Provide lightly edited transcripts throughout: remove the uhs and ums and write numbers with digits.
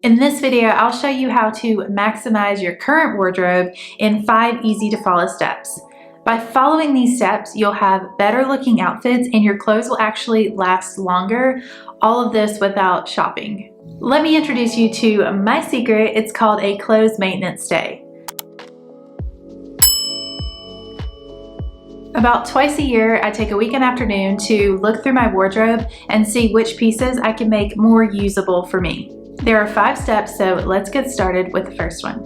In this video, I'll show you how to maximize your current wardrobe in 5 easy to follow steps. By following these steps, you'll have better looking outfits and your clothes will actually last longer, all of this without shopping. Let me introduce you to my secret. It's called a clothes maintenance day. About twice a year, I take a weekend afternoon to look through my wardrobe and see which pieces I can make more usable for me. There are 5 steps, so let's get started with the first one.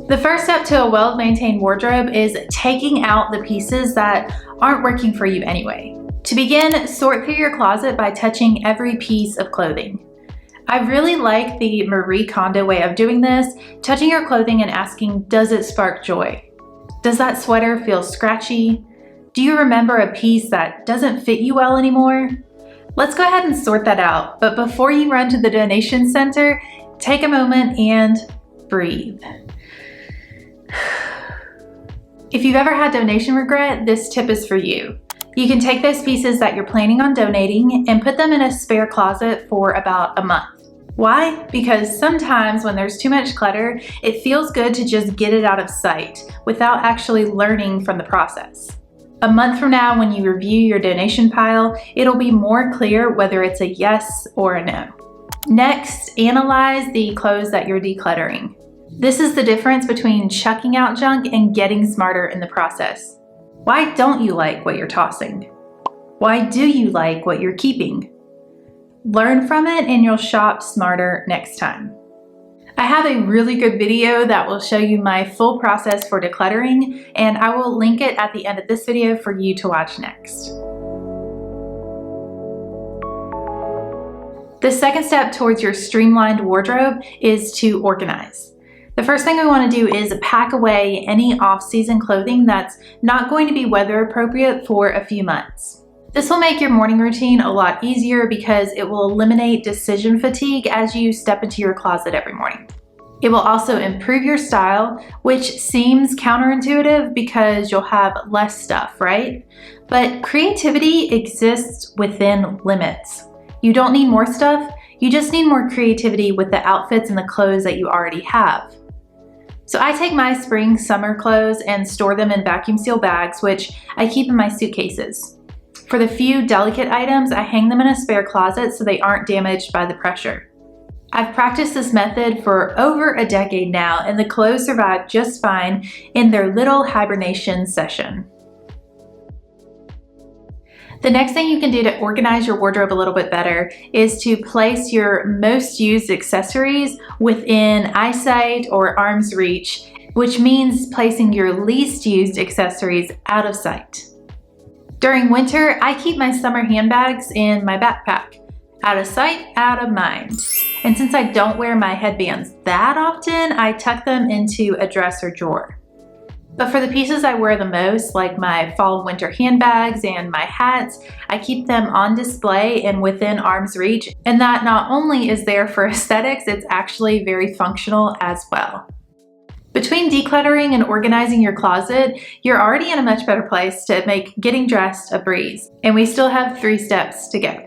The first step to a well-maintained wardrobe is taking out the pieces that aren't working for you anyway. To begin, sort through your closet by touching every piece of clothing. I really like the Marie Kondo way of doing this, touching your clothing and asking, does it spark joy? Does that sweater feel scratchy? Do you remember a piece that doesn't fit you well anymore? Let's go ahead and sort that out, but before you run to the donation center, take a moment and breathe. If you've ever had donation regret, this tip is for you. You can take those pieces that you're planning on donating and put them in a spare closet for about a month. Why? Because sometimes when there's too much clutter, it feels good to just get it out of sight without actually learning from the process. A month from now, when you review your donation pile, it'll be more clear whether it's a yes or a no. Next, analyze the clothes that you're decluttering. This is the difference between chucking out junk and getting smarter in the process. Why don't you like what you're tossing? Why do you like what you're keeping? Learn from it and you'll shop smarter next time. I have a really good video that will show you my full process for decluttering, and I will link it at the end of this video for you to watch next. The second step towards your streamlined wardrobe is to organize. The first thing we want to do is pack away any off-season clothing that's not going to be weather appropriate for a few months. This will make your morning routine a lot easier because it will eliminate decision fatigue as you step into your closet every morning. It will also improve your style, which seems counterintuitive because you'll have less stuff, right? But creativity exists within limits. You don't need more stuff, you just need more creativity with the outfits and the clothes that you already have. So I take my spring, summer clothes and store them in vacuum seal bags, which I keep in my suitcases. For the few delicate items, I hang them in a spare closet so they aren't damaged by the pressure. I've practiced this method for over a decade now, and the clothes survive just fine in their little hibernation session. The next thing you can do to organize your wardrobe a little bit better is to place your most used accessories within eyesight or arm's reach, which means placing your least used accessories out of sight. During winter, I keep my summer handbags in my backpack. Out of sight, out of mind. And since I don't wear my headbands that often, I tuck them into a dresser drawer. But for the pieces I wear the most, like my fall and winter handbags and my hats, I keep them on display and within arm's reach. And that not only is there for aesthetics, it's actually very functional as well. Between decluttering and organizing your closet, you're already in a much better place to make getting dressed a breeze. And we still have 3 steps to go.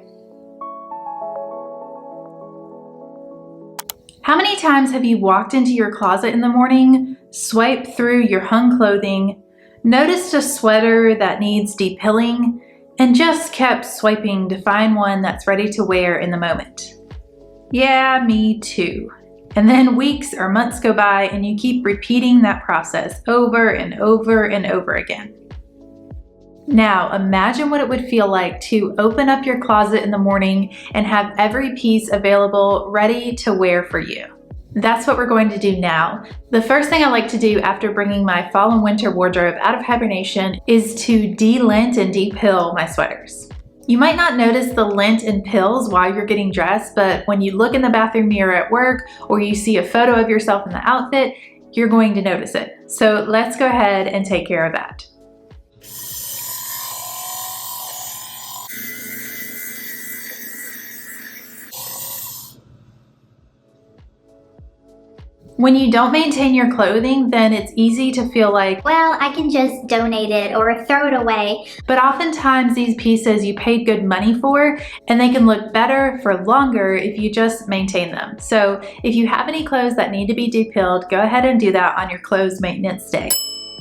How many times have you walked into your closet in the morning, swiped through your hung clothing, noticed a sweater that needs depilling, and just kept swiping to find one that's ready to wear in the moment? Yeah, me too. And then weeks or months go by and you keep repeating that process over and over and over again. Now, imagine what it would feel like to open up your closet in the morning and have every piece available ready to wear for you. That's what we're going to do now. The first thing I like to do after bringing my fall and winter wardrobe out of hibernation is to de-lint and de-pill my sweaters. You might not notice the lint and pills while you're getting dressed, but when you look in the bathroom mirror at work or you see a photo of yourself in the outfit, you're going to notice it. So let's go ahead and take care of that. When you don't maintain your clothing, then it's easy to feel like, well, I can just donate it or throw it away. But oftentimes these pieces you paid good money for, and they can look better for longer if you just maintain them. So if you have any clothes that need to be depilled, go ahead and do that on your clothes maintenance day.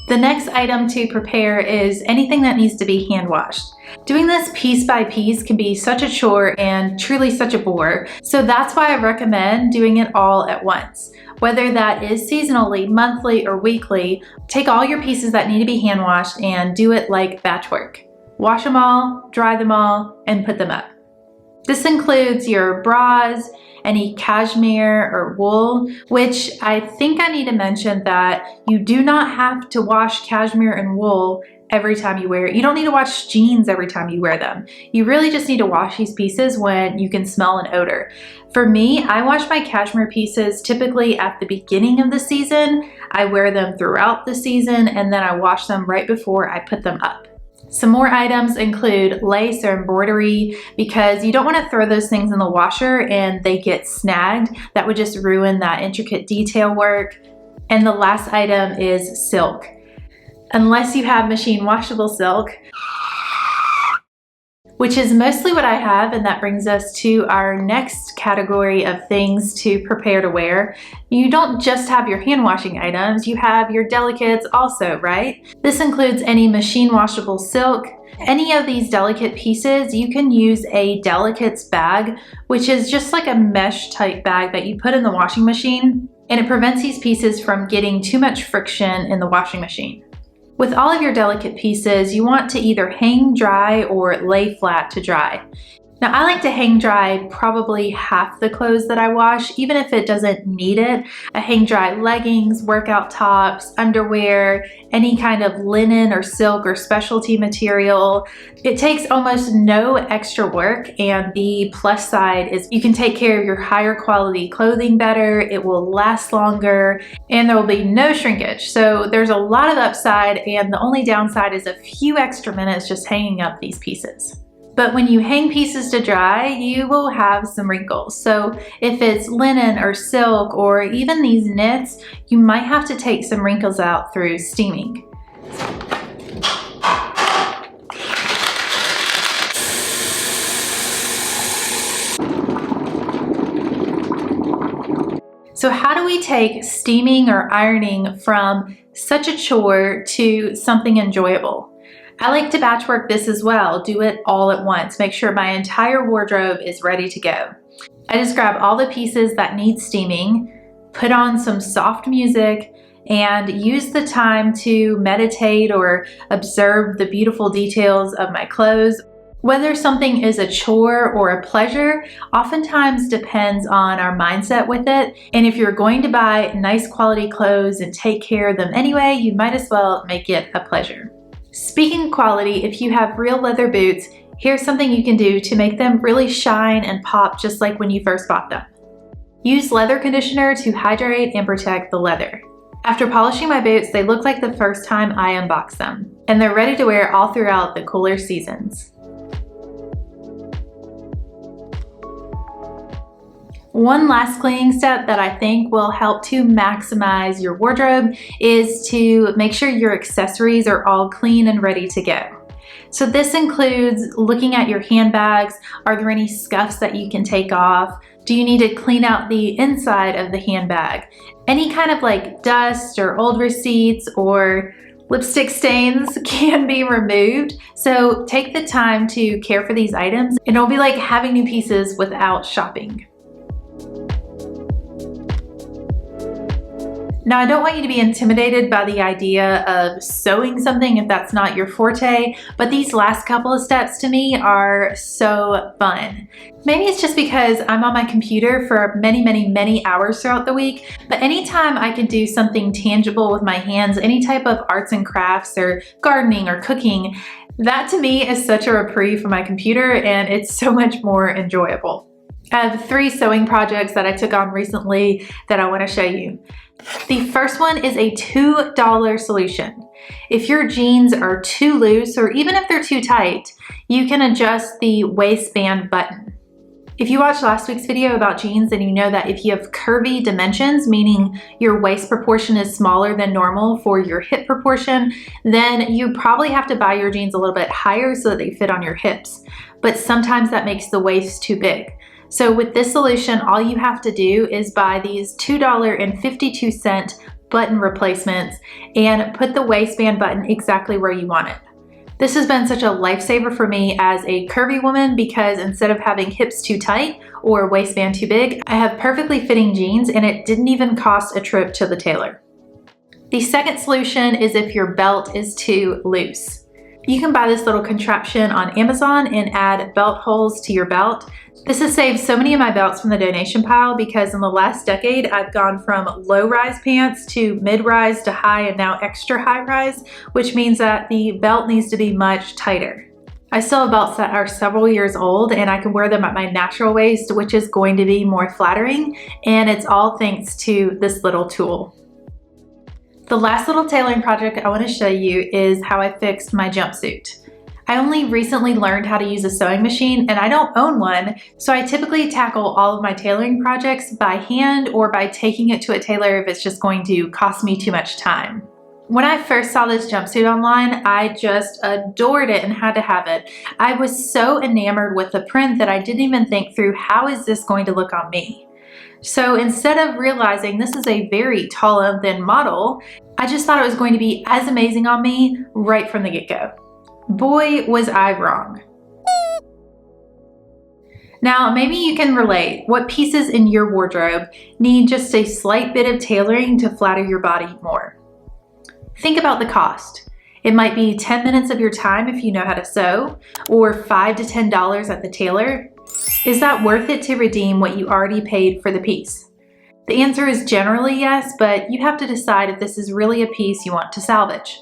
The next item to prepare is anything that needs to be hand washed. Doing this piece by piece can be such a chore and truly such a bore, so that's why I recommend doing it all at once. Whether that is seasonally, monthly, or weekly, take all your pieces that need to be hand washed and do it like batch work. Wash them all, dry them all, and put them up. This includes your bras, any cashmere or wool, which I think I need to mention that you do not have to wash cashmere and wool every time you wear it. You don't need to wash jeans every time you wear them. You really just need to wash these pieces when you can smell an odor. For me, I wash my cashmere pieces typically at the beginning of the season. I wear them throughout the season, and then I wash them right before I put them up. Some more items include lace or embroidery, because you don't want to throw those things in the washer and they get snagged. That would just ruin that intricate detail work. And the last item is silk. Unless you have machine washable silk, which is mostly what I have, and that brings us to our next category of things to prepare to wear. You don't just have your hand washing items, you have your delicates also, right? This includes any machine washable silk. Any of these delicate pieces, you can use a delicates bag, which is just like a mesh type bag that you put in the washing machine, and it prevents these pieces from getting too much friction in the washing machine. With all of your delicate pieces, you want to either hang dry or lay flat to dry. Now, I like to hang dry probably half the clothes that I wash, even if it doesn't need it. I hang dry leggings, workout tops, underwear, any kind of linen or silk or specialty material. It takes almost no extra work, and the plus side is you can take care of your higher quality clothing better, it will last longer, and there will be no shrinkage. So there's a lot of upside, and the only downside is a few extra minutes just hanging up these pieces. But when you hang pieces to dry, you will have some wrinkles. So if it's linen or silk or even these knits, you might have to take some wrinkles out through steaming. So how do we take steaming or ironing from such a chore to something enjoyable? I like to batch work this as well, do it all at once, make sure my entire wardrobe is ready to go. I just grab all the pieces that need steaming, put on some soft music, and use the time to meditate or observe the beautiful details of my clothes. Whether something is a chore or a pleasure oftentimes depends on our mindset with it. And if you're going to buy nice quality clothes and take care of them anyway, you might as well make it a pleasure. Speaking of quality, if you have real leather boots, here's something you can do to make them really shine and pop just like when you first bought them. Use leather conditioner to hydrate and protect the leather. After polishing my boots, they look like the first time I unboxed them, and they're ready to wear all throughout the cooler seasons. One last cleaning step that I think will help to maximize your wardrobe is to make sure your accessories are all clean and ready to go. So this includes looking at your handbags. Are there any scuffs that you can take off? Do you need to clean out the inside of the handbag? Any kind of like dust or old receipts or lipstick stains can be removed. So take the time to care for these items, and it'll be like having new pieces without shopping. Now, I don't want you to be intimidated by the idea of sewing something if that's not your forte, but these last couple of steps to me are so fun. Maybe it's just because I'm on my computer for many hours throughout the week, but anytime I can do something tangible with my hands, any type of arts and crafts or gardening or cooking, that to me is such a reprieve from my computer, and it's so much more enjoyable. I have 3 sewing projects that I took on recently that I want to show you. The first one is a $2 solution. If your jeans are too loose or even if they're too tight, you can adjust the waistband button. If you watched last week's video about jeans, then you know that if you have curvy dimensions, meaning your waist proportion is smaller than normal for your hip proportion, then you probably have to buy your jeans a little bit higher so that they fit on your hips. But sometimes that makes the waist too big. So with this solution, all you have to do is buy these $2.52 button replacements and put the waistband button exactly where you want it. This has been such a lifesaver for me as a curvy woman because instead of having hips too tight or waistband too big, I have perfectly fitting jeans and it didn't even cost a trip to the tailor. The second solution is if your belt is too loose. You can buy this little contraption on Amazon and add belt holes to your belt. This has saved so many of my belts from the donation pile because in the last decade, I've gone from low-rise pants to mid-rise to high and now extra high-rise, which means that the belt needs to be much tighter. I still have belts that are several years old and I can wear them at my natural waist, which is going to be more flattering, and it's all thanks to this little tool. The last little tailoring project I want to show you is how I fixed my jumpsuit. I only recently learned how to use a sewing machine and I don't own one, so I typically tackle all of my tailoring projects by hand or by taking it to a tailor if it's just going to cost me too much time. When I first saw this jumpsuit online, I just adored it and had to have it. I was so enamored with the print that I didn't even think through how is this going to look on me. So instead of realizing this is a very tall and thin model, I just thought it was going to be as amazing on me right from the get-go. Boy, was I wrong. Now, maybe you can relate. What pieces in your wardrobe need just a slight bit of tailoring to flatter your body more? Think about the cost. It might be 10 minutes of your time if you know how to sew, or $5 to $10 at the tailor. Is that worth it to redeem what you already paid for the piece? The answer is generally yes, but you have to decide if this is really a piece you want to salvage.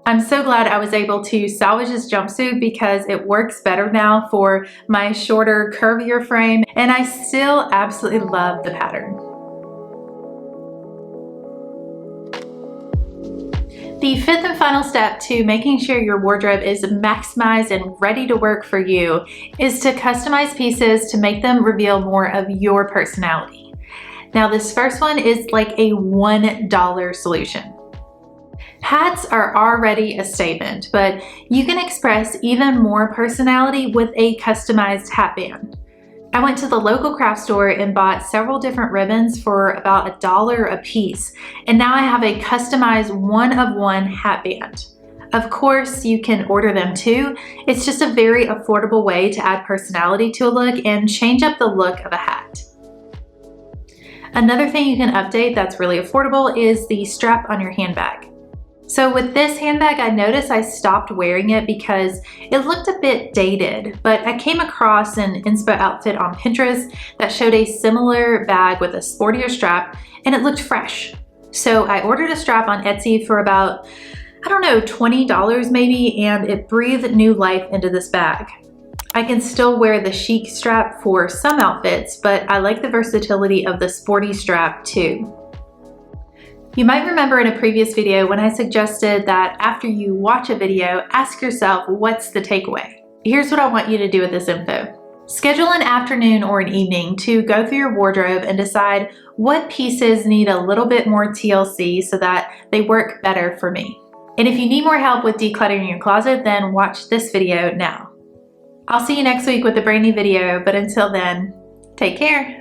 I'm so glad I was able to salvage this jumpsuit because it works better now for my shorter, curvier frame, and I still absolutely love the pattern. The fifth and final step to making sure your wardrobe is maximized and ready to work for you is to customize pieces to make them reveal more of your personality. Now, this first one is like a $1 solution. Hats are already a statement, but you can express even more personality with a customized hat band. I went to the local craft store and bought several different ribbons for about $1 a piece, and now I have a customized one-of-one hat band. Of course, you can order them too. It's just a very affordable way to add personality to a look and change up the look of a hat. Another thing you can update that's really affordable is the strap on your handbag. So with this handbag, I noticed I stopped wearing it because it looked a bit dated, but I came across an inspo outfit on Pinterest that showed a similar bag with a sportier strap and it looked fresh. So I ordered a strap on Etsy for about, I don't know, $20 maybe, and it breathed new life into this bag. I can still wear the chic strap for some outfits, but I like the versatility of the sporty strap too. You might remember in a previous video when I suggested that after you watch a video, ask yourself, what's the takeaway? Here's what I want you to do with this info. Schedule an afternoon or an evening to go through your wardrobe and decide what pieces need a little bit more TLC so that they work better for me. And if you need more help with decluttering your closet, then watch this video now. I'll see you next week with a brand new video, but until then, take care.